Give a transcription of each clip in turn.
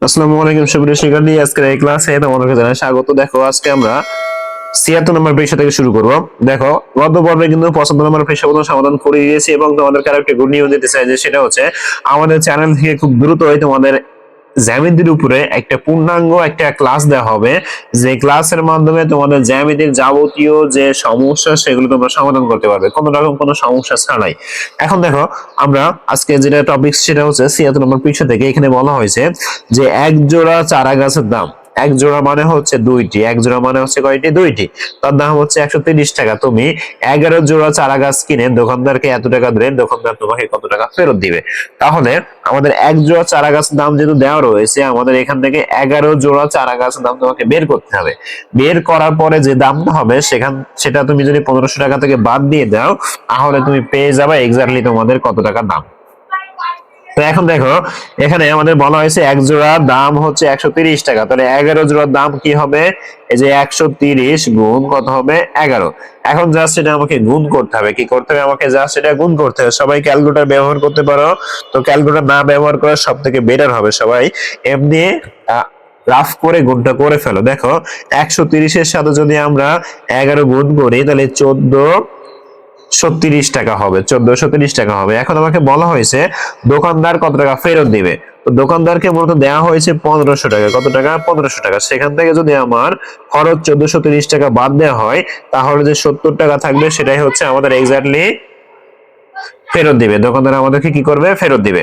আসসালামু আলাইকুম সুপ্রিয় শিক্ষার্থী, আজকের এই ক্লাসে তোমাদেরকে জানাই স্বাগত। দেখো আজকে আমরা ৭৬ নম্বর পৃষ্ঠা থেকে শুরু করব। দেখো গত পর্বে কিন্তু ৭৫ নম্বর পৃষ্ঠা পর্যন্ত সমাধান করে দিয়েছি এবং তোমাদেরকে আরেকটা গুড নিউজ দিতে চাই যে সেটা হচ্ছে আমাদের চ্যানেল থেকে খুব দ্রুতই তোমাদের জ্যামিতির উপরে একটা পূর্ণাঙ্গ একটা ক্লাস দেওয়া হবে, যে ক্লাসের মাধ্যমে তোমাদের জ্যামিতির যাবতীয় যে সমস্যা সেগুলো তোমরা সমাধান করতে পারবে কোনো রকম কোনো সমস্যা ছাড়াই। এখন দেখো আমরা আজকে যেটা টপিক সেটা হচ্ছে ৭৬ নম্বর পৃষ্ঠা থেকে। এখানে বলা হয়েছে যে এক জোড়া চারা গাছের দাম, এক জোড়া মানে হচ্ছে দুইটি, এক জোড়া মানে হচ্ছে কয়টি? দুইটি। তার দাম হচ্ছে ১৩০ টাকা। তুমি ১১ জোড়া চারা গাছ কিনে দোকানদারকে এত টাকা দিলে দোকানদার তোমাকে কত টাকা ফেরত দিবে? তাহলে আমাদের এক জোড়া চারা গাছের দাম যেহেতু দেওয়া রয়েছে, আমাদের এখান থেকে ১১ জোড়া চারা গাছের দাম তোমাকে বের করতে হবে। বের করার পরে যে দামটা হবে সেটা তুমি যদি ১৫০০ টাকা থেকে বাদ দিয়ে দাও, তাহলে তুমি পেয়ে যাবে এক্স্যাক্টলি তোমাদের কত টাকা দাম। তো এখন দেখো এখানে আমাদের বলা হয়েছে এক জোড়ার দাম হচ্ছে ১৩০ টাকা, তাহলে ১১ জোড়ার দাম কি হবে? এই যে ১৩০ গুণ কত হবে? ১১। এখন জাস্ট এটা আমাকে গুণ করতে হবে। কি করতে হবে? আমাকে জাস্ট এটা গুণ করতে হবে। সবাই ক্যালকুলেটর ব্যবহার করতে পারো, তো ক্যালকুলেটর না ব্যবহার করা সব থেকে বেটার হবে। সবাই এমনি রাফ করে গুণটা করে ফেলো। দেখো ১৩০ এর সাথে যদি আমরা ১১ গুণ করি তাহলে ১৪৩০ টাকা হবে, ১৪৩০ টাকা হবে। এখন আমাকে বলা হয়েছে দোকানদার কত টাকা ফেরত দিবে। তো দোকানদারকে মূলত দেওয়া হয়েছে ১৫০০ টাকা। কত টাকা? ১৫০০ টাকা। সেখান থেকে যদি আমার খরচ ১৪৩০ টাকা বাদ দেওয়া হয়, তাহলে যে ৭০ টাকা থাকবে সেটাই হচ্ছে আমাদের এক্স্যাক্টলি ফেরত দিবে। দোকানদার আমাদেরকে কি করবে? ফেরত দিবে।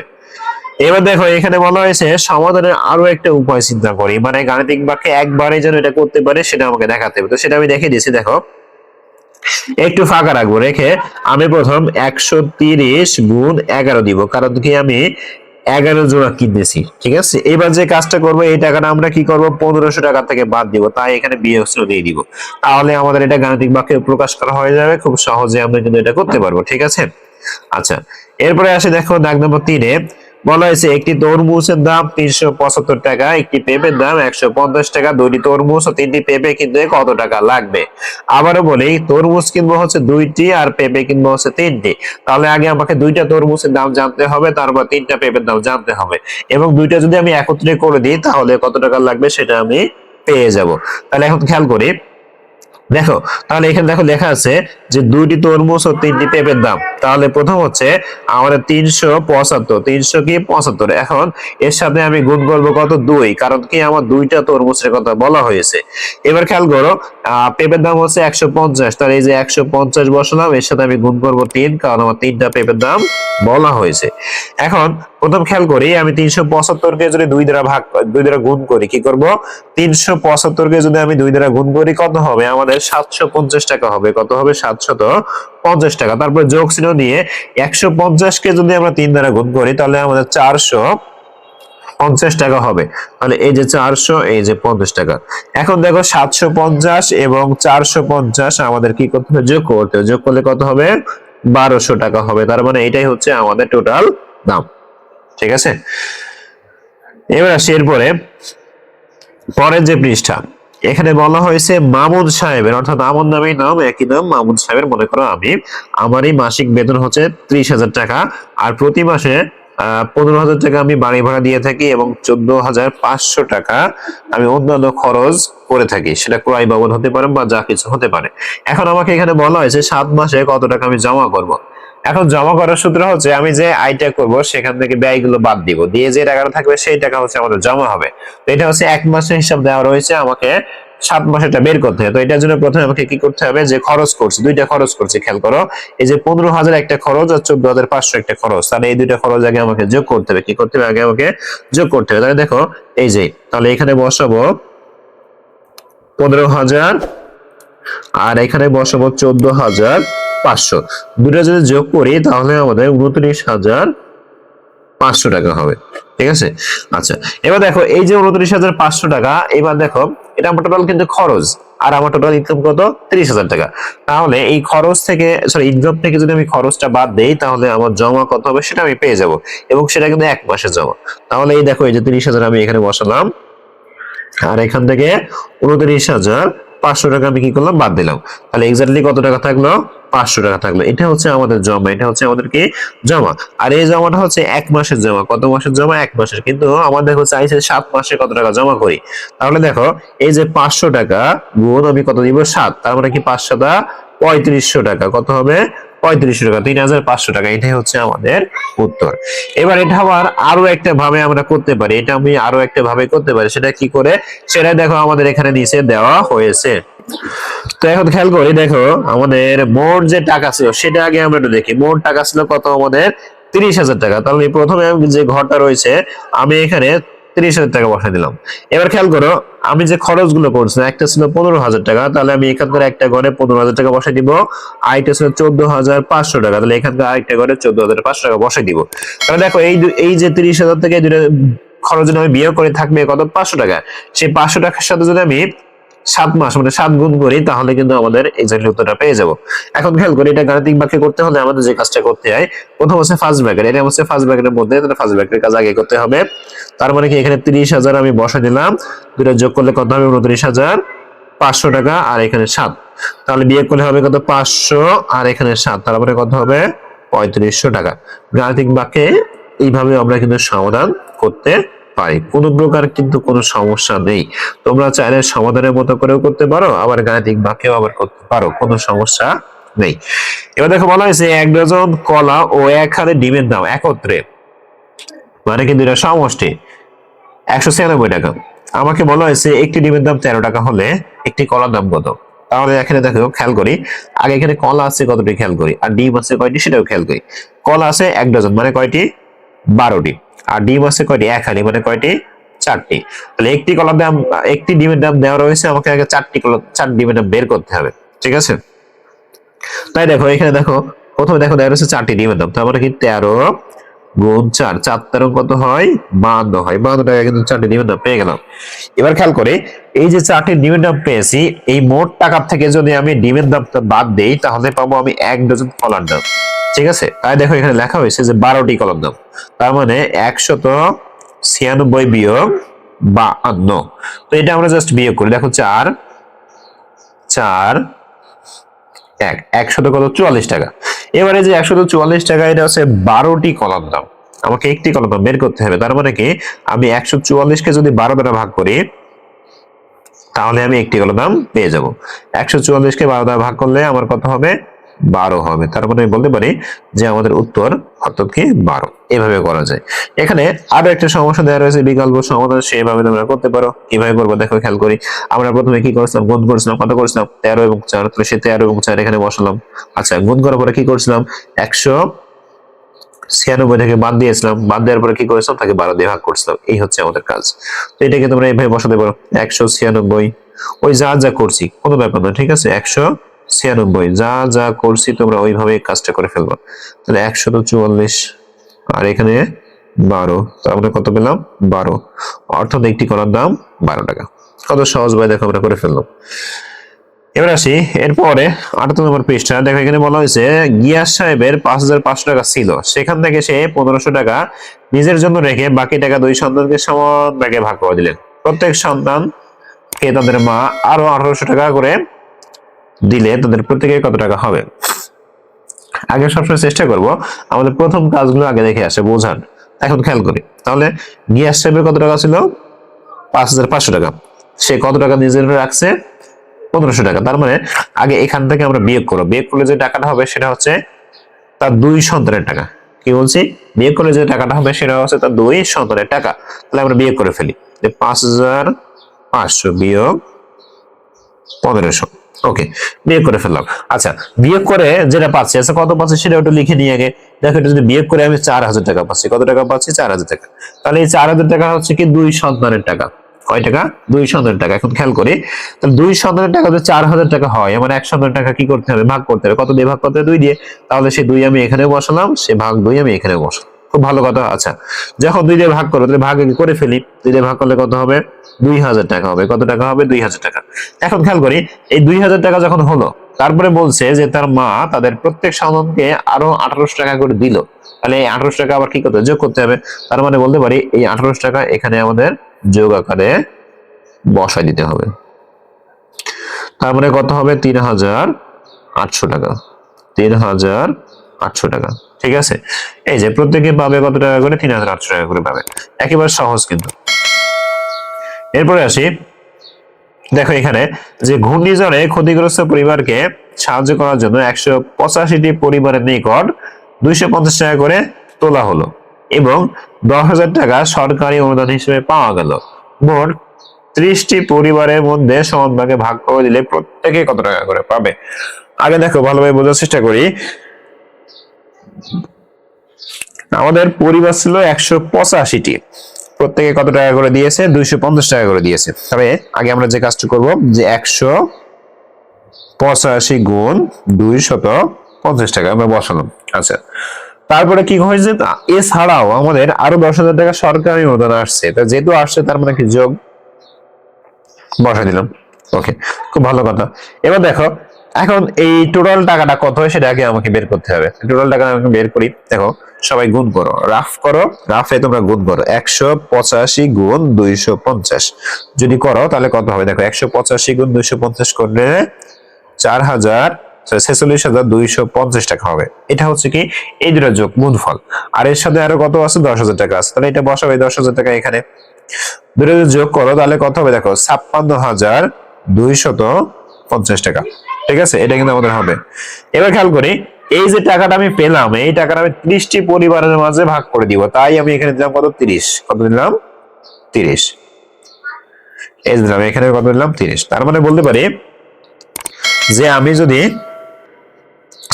এবার দেখো এখানে বলা হয়েছে সমাধানের আরো একটা উপায় চিন্তা করি, মানে গাণিতিক বাক্যে একবারে যেন এটা করতে পারে সেটা আমাকে দেখাতে হবে। তো সেটা আমি দেখিয়ে দিয়েছি। দেখো একটু ফাঁকা রাখবো, রেখে আমি প্রথম ১৩০ গুণ ১১ দিব, কারণ কি আমি ১১ জোড়া কিনতেছি। ঠিক আছে, এবার যে কাজটা করবো এই টাকাটা আমরা কি করব? ১৫০০ টাকা থেকে বাদ দিব, তাই এখানে বিয়োগ দিয়ে দিব। তাহলে আমাদের এটা গাণিতিক বাক্যে প্রকাশ করা হয়ে যাবে, খুব সহজে আমরা কিন্তু এটা করতে পারবো। ঠিক আছে, আচ্ছা এরপরে আসে দেখো দাগ নম্বর ৩-এ বলা হয়েছে একটি তরমুজের দাম ৩৭৫ টাকা, একটি পেঁপের দাম ১৫০ টাকা। দুইটি তরমুজ ও তিনটি পেঁপে কিনতে কত টাকা লাগবে? আবারও বলি, তরমুজ কিনবো হচ্ছে দুইটি আর পেঁপে কিনবো হচ্ছে তিনটি। তাহলে আগে আমাকে দুইটা তরমুজের দাম জানতে হবে, তারপর তিনটা পেঁপের দাম জানতে হবে, এবং দুইটা যদি আমি একত্রে করে দিই তাহলে কত টাকা লাগবে সেটা আমি পেয়ে যাব। তাহলে এখন খেয়াল করি, দেখো তাহলে এখানে দেখো লেখা আছে যে দুইটি তরমুজ ও তিনটি পেঁপের দাম। তাহলে প্রথম হচ্ছে আমাদের ৩৭৫, ৩০০ কি ৭৫। এখন এর সাথে আমি গুণ করবো কত? ২, কারণ কি আমার দুইটা তরমুজের কথা বলা হয়েছে। এবার খেয়াল করো পেঁপের দাম হচ্ছে ১৫০, তাহলে এই যে ১৫০ বসালাম, এর সাথে আমি গুণ করবো ৩, কারণ আমার তিনটা পেঁপের দাম বলা হয়েছে। এখন প্রথম খেয়াল করি, আমি ৩৭৫ কে যদি ২ দ্বারা গুণ করি, কি করব? ৩৭৫ কে যদি আমি ২ দ্বারা গুণ করি কত হবে? আমাদের ৭৫০ টাকা হবে। কত হবে? ৭৫০ টাকা। তারপর যোগ চিহ্ন দিয়ে ১৫০ কে যদি আমরা ৩ দ্বারা গুণ করি তাহলে আমাদের ৪৫০ টাকা হবে। তাহলে এই যে ৪০০, এই যে ৫০ টাকা। এখন দেখো ৭৫০ এবং ৪৫০ আমাদের কি করতে হবে? যোগ করতে হবে। যোগ করলে কত হবে? ১২০০ টাকা হবে। তার মানে এটাই হচ্ছে আমাদের টোটাল দাম। ঠিক আছে, এবার আসি এরপরে পরের যে পৃষ্ঠা। এখানে বলা হয়েছে মামুন সাহেবের, অর্থাৎ আমার নামেই নাম, একই নাম মামুন সাহেবের। মনে করো আমারই মাসিক বেতন হচ্ছে ৩০,০০০ টাকা, আর প্রতি মাসে ১৫,০০০ টাকা আমি বাড়ি ভাড়া দিয়ে থাকি এবং ১৪,৫০০ টাকা আমি অন্যান্য খরচ করে থাকি, সেটা ক্রয় বাবদ হতে পারে বা যা কিছু হতে পারে। এখন আমাকে এখানে বলা হয়েছে ৭ মাসে কত টাকা আমি জমা করব। এখন জমা করার সূত্র হচ্ছে আমি যে আয়টা করব সেখান থেকে ব্যয়গুলো বাদ দিব, দিয়ে যে টাকাটা থাকবে সেই টাকা হচ্ছে আমাদের জমা হবে। তো এটা হচ্ছে ১ মাসের হিসাব দেওয়া রয়েছে, আমাকে ৭ মাসেরটা বের করতে হবে। তো এটার জন্য প্রথমে আমাকে কি করতে হবে? যে খরচ করছি, দুইটা খরচ করছি, খেয়াল করো, এই যে ১৫,০০০ একটা খরচ আর ১৪,৫০০ একটা খরচ। তাহলে এই দুইটা খরচ আগে আমাকে যোগ করতে হবে। কি করতে হবে? আগে আমাকে যোগ করতে হবে। তাহলে দেখো এই যে, তাহলে এখানে বসাবো ১৫,০০০ আর এখানে বসাবো ১৪,৫০০। দুটো যদি যোগ করি তাহলে আমাদের ২৯,৫০০ টাকা হবে। ঠিক আছে, আচ্ছা এবার দেখো এই যে ২৯,৫০০ টাকা, এবার দেখো এটা আমার টোটাল কিন্তু খরচ, আর আমার টোটাল ইনকাম কত? ৩০,০০০ টাকা। তাহলে এই খরচ থেকে ইনকাম থেকে যদি আমি খরচটা বাদ দেই তাহলে আমার জমা কত হবে সেটা আমি পেয়ে যাব, এবং সেটা কিন্তু ১ মাসের জমা। তাহলে এই দেখো এই যে ৩০,০০০ আমি এখানে বসালাম, আর এখান থেকে ২৯,৫০০ টাকা আমি কি করলাম? বাদ দিলাম। তাহলে এক্স্যাক্টলি কত টাকা থাকলো? 500 টাকা থাকলো। এটা হচ্ছে আমাদের জমা, এটা হচ্ছে আমাদের কি জমা। আর এই জমাটা হচ্ছে 1 মাসের জমা। কত মাসের জমা? 1 মাসের। কিন্তু আমাদের হচ্ছে চাইছে 7 মাসে কত টাকা জমা করি। তাহলে দেখো এই যে 500 টাকা গুণ আমি কত দিব? 7, তার মানে কি 5 7 3500 টাকা। কত হবে? 3500 টাকা, 3500 টাকা। এটাই হচ্ছে আমাদের উত্তর। এবার এটা আবার আরো একটা ভাবে আমরা করতে পারি, এটা আমি আরো একটা ভাবে করতে পারি। সেটা কি করে? সেটা দেখো আমাদের এখানে নিচে দেওয়া হয়েছে। তো এখন খেয়াল করি, দেখো আমাদের মোট যে টাকা ছিল সেটা আগে আমরা একটু দেখি। মোট টাকা ছিল কত? আমাদের 30,000 টাকা। তাহলে প্রথমে আমি যে ঘরটা রয়েছে আমি এখানে 30,000 টাকা বসাই দিলাম। এবার খেয়াল করো আমি যে খরচগুলো করছিলাম, একটা ছিল 15,000 টাকা, তাহলে আমি এখানকার একটা ঘরে 15,000 টাকা বসাই দিব। আরেকটা ছিল 14,500 টাকা, তাহলে এখানকার আরেকটা ঘরে 14,500 টাকা বসাই দিব। তাহলে দেখো এই যে 30,000 থেকে এই দুটো খরচ যদি আমি বিয়োগ করে থাকবে কত? 500 টাকা। সেই 500 টাকার সাথে যদি আমি 7 মাস মানে 7 গুণ করি তাহলে কিন্তু আমাদের এক্সাক্টলি উত্তরটা পেয়ে যাব। এখন খেয়াল করি এটা গাণিতিক বাক্যে করতে হলে আমাদের যে কাজটা করতে হয়, প্রথম হচ্ছে ফার্স্ট ব্র্যাকেট। এটা হচ্ছে ফার্স্ট ব্র্যাকেটের মধ্যে, তাহলে ফার্স্ট ব্র্যাকেটের কাজ আগে করতে হবে। তার মানে কি এখানে 30,000 আমি বসাই দিলাম, দুটো যোগ করলে কত হবে? 29,500 টাকা। আর এখানে 7, তাহলে বিয়োগ করলে হবে কত? 500 আর এখানে 7, তারপরে কত হবে? 3500 টাকা। গাণিতিক বাক্যে এইভাবে আমরা কিন্তু সমাধান করতে পারি, কোনো প্রকার কিন্তু কোনো সমস্যা নেই। তোমরা চাইলে সমাধানের মতো করেও করতে পারো, আবার গাণিতিক বাক্যেও আবার করতে পারো, কোনো সমস্যা নেই। এবার দেখো বলা হয়েছে 1 ডজন কলা ও 1 হাড়ি ডিমের দাম একত্রে, মানে কিন্তু এটা সমষ্টি, 196 টাকা। আমাকে বলা হয়েছে একটি ডিমের দাম 13 টাকা হলে একটি কলার দাম কত? তাহলে এখানে দেখো খেয়াল করি, আগে এখানে কলা আছে কতটি খেয়াল করি, আর ডিম আছে কয়টি সেটাও খেয়াল করি। কলা আছে 1 ডজন মানে কয়টি? 12টি। আর ডিম আছে কয়টি? 1 হাড়ি মানে কয়টি? 4টি। তাহলে একটি কলার দাম, একটি ডিমের দাম দেওয়া রয়েছে, আমাকে আগে 4 ডিমের দাম বের করতে হবে, ঠিক আছে? তাই দেখো এখানে দেখো প্রথমে দেখো দেওয়া রয়েছে 4টি ডিমের দাম, তার মানে কি 13 গুণ 4, 4 13 কত হয়? 52 হয়। 52 টাকা কিন্তু 4টি ডিমের দাম পেয়ে গেলাম। এবার খেয়াল করে এই যে 4টি ডিমের দাম পেয়েছি, এই মোট টাকা থেকে যদি আমি ডিমের দামটা বাদ দেই তাহলে পাবো আমি 1 ডজন কলার দাম, ঠিক আছে? তাই দেখো এখানে লেখা হয়েছে যে 12টি কলার দাম, তার মানে 196 বিয়োগ 52। তো এটা আমরা জাস্ট বিয়োগ করি, দেখো 4 4 1 100 কত? 44 টাকা। এবারে যে 144 টাকা এটা হচ্ছে 12টি কলার দাম, আমাকে একটি কলার দাম বের করতে হবে। তার মানে কি আমি 144 কে যদি 12 দ্বারা ভাগ করি তাহলে আমি একটি কলার দাম পেয়ে যাব। 144 কে 12 দ্বারা ভাগ করলে আমার কত হবে? 12 হবে। তার মানে আমি বলতে পারি যে আমাদের উত্তর অর্থাৎ কি 12। এভাবে করা যায়। এখানে আরো একটা সমস্যা দেওয়া রয়েছে বিকল্প সমাধান, সেভাবে তোমরা করতে পারো। কিভাবে করবো দেখো খেয়াল করি। আমরা প্রথমে কি করছিলাম? গুণ করছিলাম, কত করছিলাম? 13 এবং 4, তাহলে সেই 13 এবং 4 এখানে বসালাম। আচ্ছা, গুণ করার পরে কি করছিলাম? 196 থেকে বাদ দিয়েছিলাম, বাদ দেওয়ার পরে কি করেছিলাম? তাকে 12 দিয়ে ভাগ করছিলাম। এই হচ্ছে আমাদের কাজ। তো এটাকে তোমরা এইভাবে বসাতে পারো, 196 ওই যা যা করছি কোনো ব্যাপার না, ঠিক আছে? 196 যা যা করছি তোমরা ওইভাবে কাজটা করে ফেলবা। তাহলে 144 আর এখানে 12, তার মানে কত পেলাম? 12, অর্থাৎ একটি কলার দাম 12 টাকা। কত সহজ ভাবে দেখো আমরা করে ফেললাম। এবার আসি এরপরে 78 নম্বর পৃষ্ঠা। দেখো এখানে বলা হয়েছে গিয়াস সাহেবের 5,500 টাকা ছিল, সেখান থেকে সে 1500 টাকা নিজের জন্য রেখে বাকি টাকা 2 সন্তানকে সমান ভাগে ভাগ করে দিলেন। প্রত্যেক সন্তানকে তাদের মা আরো 1800 টাকা করে দিলে তাদের প্রত্যেকের কত টাকা হবে? আগে সবসময় চেষ্টা করব আমাদের প্রথম কাজগুলো আগে দেখে আসে বোঝার। এখন খেয়াল করি, তাহলে গিয়াস সাহেবের কত টাকা ছিল? 5,500 টাকা। সে কত টাকা নিজের রাখছে? 1500 টাকা। তার মানে আগে এখান থেকে আমরা বিয়োগ করব, বিয়োগ করলে যে টাকাটা হবে সেটা হচ্ছে তার 2 সন্তানের টাকা। কি বলছি? বিয়োগ করলে যে টাকাটা হবে সেটা হচ্ছে তার 2 সন্তানের টাকা। তাহলে আমরা বিয়োগ করে ফেলি যে 5,500 বিয়োগ 1500। ওকে, বিয়োগ করে ফেললাম। আচ্ছা, বিয়োগ করে যেটা পাচ্ছি, আচ্ছা কত পাচ্ছি সেটা একটু লিখে নিয়ে আগে। দেখো এটা যদি বিয়োগ করে আমি 4,000 টাকা পাচ্ছি। কত টাকা পাচ্ছি? 4,000 টাকা। তাহলে এই 4,000 টাকা হচ্ছে কি 2 সন্তানের টাকা। কয় টাকা? 2 সন্তানের টাকা। এখন খেয়াল করি, তাহলে 2 সন্তানের টাকা যদি 4,000 টাকা হয়, আমার 1 সন্তানের টাকা কি করতে হবে? ভাগ করতে হবে। কত দিয়ে ভাগ করতে হবে? 2 দিয়ে। তাহলে সেই 2 আমি এখানে বসালাম, সে ভাগ 2 আমি এখানে বসালাম। খুব ভালো কথা। আচ্ছা, যখন 2 দিয়ে ভাগ করবো তাহলে ভাগ করে ফেলি। 2 দিয়ে ভাগ করলে কত হবে? 2,000 টাকা হবে। কত টাকা হবে? 2,000 টাকা। এখন খেয়াল করি, এই 2,000 টাকা যখন হলো, তারপরে বলছে যে তার মা তাদের প্রত্যেক সন্তানকে আরো 1800 টাকা করে দিল। তাহলে এই 1800 টাকা আবার কি করতে হবে? যোগ করতে হবে। তার মানে বলতে পারি এই 1800 টাকা এখানে আমাদের যোগ আকারে বসাই দিতে হবে। তার মানে কত হবে? 3,800 টাকা। 3,800 টাকা। ঠিক আছে, এই যে প্রত্যেকে পাবে কত টাকা করে, 3,800 টাকা করে পাবে। একেবারে সহজ কিন্তু। এরপরে আসি, দেখো এখানে যে ঘূর্ণিঝড়ে ক্ষতিগ্রস্ত পরিবারকে সাহায্য করার জন্য 185টি পরিবারের নিকট 250 টাকা করে তোলা হলো এবং 10,000 টাকা সরকারি অনুদান হিসেবে পাওয়া গেল। মোট 30টি পরিবারের মধ্যে সমান ভাগে ভাগ করে দিলে প্রত্যেকে কত টাকা করে পাবে। আগে দেখো ভালোভাবে বোঝার চেষ্টা করি। আমাদের পরিবার ছিল 185টি, প্রত্যেকে কত টাকা করে দিয়েছে, 250 টাকা করে দিয়েছে। তবে আগে আমরা যে কাজটা করব, যে 185 গুণ 250 টাকা আমরা বসালাম। আচ্ছা, তারপরে কি হয়েছে, এছাড়াও আমাদের আরো 10,000 টাকা সরকারি অনুদান আসছে। তো যেহেতু আসছে তার মানে কি যোগ বসাই দিলাম। ওকে, খুব ভালো কথা। এবার দেখো এখন এই টোটাল টাকাটা কত হয় সেটা আগে আমাকে বের করতে হবে। টোটাল টাকা আমাকে বের করি। দেখো সবাই গুণ করো, রাফ করো, রাফে তোমরা গুণ করো। 185 গুণ 250 যদি করো তাহলে কত হবে, দেখো 185 গুণ 250 করলে 46,250 টাকা হবে। এটা হচ্ছে কি এই দুটো যোগ গুণফল, আর এর সাথে আরো কত আছে, 10,000 টাকা আছে। তাহলে এটা বসাবে 10,000 টাকা এখানে, দুটো যোগ করো তাহলে কত হবে, দেখো 56,250 টাকা। ঠিক আছে, এটা কিন্তু আমাদের হবে। এবার খেয়াল করি, এই যে টাকাটা আমি পেলাম, এই টাকাটা আমি 30টি পরিবারের মাঝে ভাগ করে দিব। তাই আমি এখানে দিলাম কত, 30। কত দিলাম, 30। এই দিলাম এখানে কত দিলাম, 30। তার মানে বলতে পারি যে আমি যদি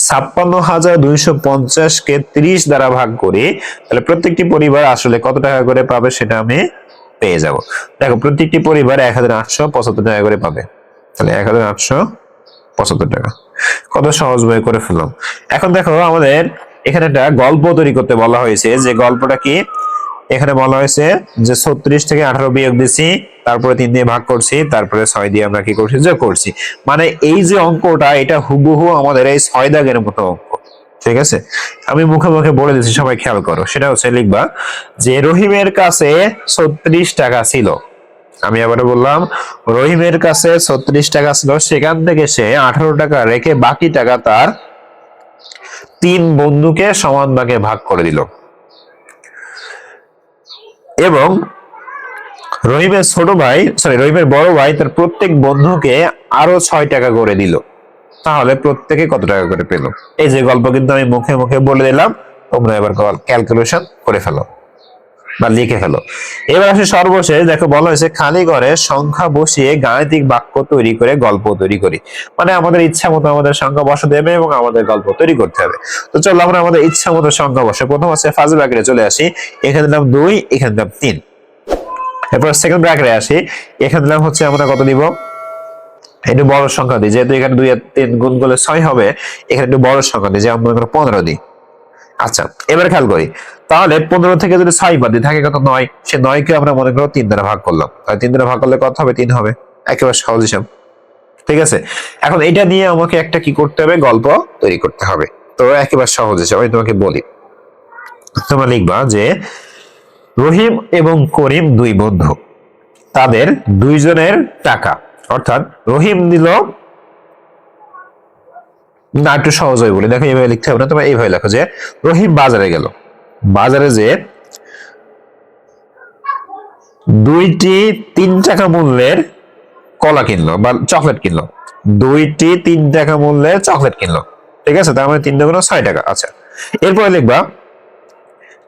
56,250 কে 30 দ্বারা ভাগ করি তাহলে প্রত্যেকটি পরিবার আসলে কত টাকা করে পাবে সেটা আমি পেয়ে যাব। দেখো প্রত্যেকটি পরিবার 1,875 টাকা করে পাবে। তাহলে 1,875 টাকা, কত সহজ ভাবে করে ফেললাম। এখন দেখো আমাদের এখানে একটা গল্প তৈরি করতে বলা হয়েছে। যে গল্পটা কি, এখানে বলা হয়েছে যে 36 থেকে 18 বিয়োগ দিছি, তারপরে 3 দিয়ে ভাগ করছি, তারপরে 6 দিয়ে আমরা কি করছি, যোগ করছি। মানে এই যে অঙ্কটা, এটা হুবহু আমাদের এই 6 দাগের মতো অঙ্ক। ঠিক আছে, আমি মুখে মুখে বলে দিচ্ছি, সবাই খেয়াল করো। সেটা হচ্ছে লিখবা যে রহিমের কাছে 36 টাকা ছিল। আমি আবারও বললাম, রহিমের কাছে 36 টাকা ছিল, সেখান থেকে সে 18 টাকা রেখে বাকি টাকা তার 3 বন্ধুকে সমান ভাগে ভাগ করে দিল এবং রহিমের বড় ভাই তার প্রত্যেক বন্ধুকে আরো 6 টাকা করে দিল। তাহলে প্রত্যেকে কত টাকা করে পেল। এই যে গল্প কিন্তু আমি মুখে মুখে বলে দিলাম, তোমরা এবার ক্যালকুলেশন করে ফেলো বা লিখে ফেলো। এবার আসে সর্বশেষ, দেখো বলা হয়েছে খালি ঘরে সংখ্যা বসিয়ে গাণিতিক বাক্য তৈরি করে গল্প তৈরি করি। মানে আমাদের ইচ্ছা মতো আমাদের সংখ্যা বসাতে হবে এবং আমাদের গল্প তৈরি করতে হবে। তো চলো আমরা আমাদের ইচ্ছা মতো সংখ্যা বসে। প্রথম আছে ফার্স্ট ব্র্যাকেটে চলে আসি, এখানে দিলাম 2, এখানে দিলাম 3। এরপর সেকেন্ড ব্র্যাকেটে আসি, এখানে দিলাম হচ্ছে আমরা কত দিব, একটু বড় সংখ্যা দিই, যেহেতু এখানে 2 আর 3 গুণ করলে 6 হবে, এখানে একটু বড় সংখ্যা দিই, যেমন মনে করো 15 দিই। আচ্ছা, এবার খেয়াল করি, তাহলে 15 থেকে যদি 6 বাদ দিই থাকে কত, 9। সে 9 কে আমরা মনে করো 3 দ্বারা ভাগ করলাম, তাহলে 3 দ্বারা ভাগ করলে কত হবে, 3 হবে। একেবারে সহজ হিসাব। ঠিক আছে, এখন এটা নিয়ে আমাকে একটা কি করতে হবে, গল্প তৈরি করতে হবে। তো একেবারে সহজ হিসাব আমি তোমাকে বলি। তোমরা লিখবা যে রহিম এবং করিম 2 বন্ধু, তাদের 2 জনের টাকা, অর্থাৎ রহিম দিল, না একটু সহজ হয়ে বলি, দেখো এইভাবে লিখতে হবে না, তোমরা এইভাবে লেখো যে রহিম বাজারে গেল, বাজারে যে 2টি 3 টাকা মূল্যের কলা কিনলো বা চকলেট কিনলো, 2টি 3 টাকা মূল্যের চকলেট কিনলো। ঠিক আছে, তার মানে 3 দুগুণ 6 টাকা। আচ্ছা, এরপরে লিখবা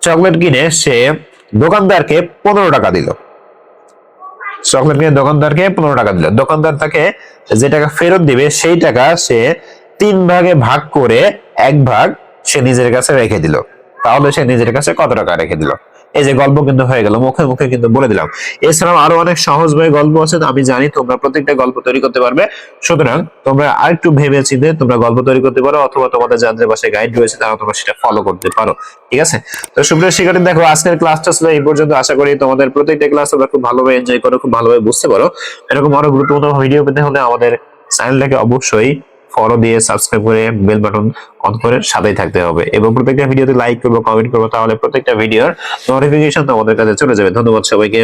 চকলেট কিনে সে দোকানদারকে 15 টাকা দিল। চকলেট কিনে দোকানদারকে 15 টাকা দিল। দোকানদার তাকে যে টাকা ফেরত দিবে সেই টাকা সে 3 ভাগে ভাগ করে 1 ভাগ সে নিজের কাছে রেখে দিল। তাহলে সে নিজের কাছে কত টাকা রেখে দিল। এই যে গল্প কিন্তু হয়ে গেল, মুখে মুখে কিন্তু বলে দিলাম। এছাড়াও আরো অনেক সহজ ভাবে গল্প আছে, আমি জানি তোমরা প্রত্যেকটা গল্প তৈরি করতে পারবে। সুতরাং তোমরা আরেকটু ভেবে চিন্তে তোমরা গল্প তৈরি করতে পারো, অথবা তোমাদের যাদের বাসায় গাইড রয়েছে তারা তোমরা সেটা ফলো করতে পারো। ঠিক আছে, তো সুপ্রিয় শিক্ষার্থী, দেখো আজকের ক্লাসটা ছিল এই পর্যন্ত। আশা করি তোমাদের প্রত্যেকটা ক্লাস তোমরা খুব ভালোভাবে এনজয় করো, খুব ভালোভাবে বুঝতে পারো। এরকম আরো গুরুত্বপূর্ণ ভিডিও পেতে হলে আমাদের চ্যানেলটাকে অবশ্যই ফলো দিয়ে সাবস্ক্রাইব করে বেল বাটন অন করে সাথেই থাকতে হবে এবং প্রত্যেকটা ভিডিওতে লাইক করবো, কমেন্ট করবো, তাহলে প্রত্যেকটা ভিডিওর নোটিফিকেশন তোমাদের কাছে চলে যাবে। ধন্যবাদ সবাইকে।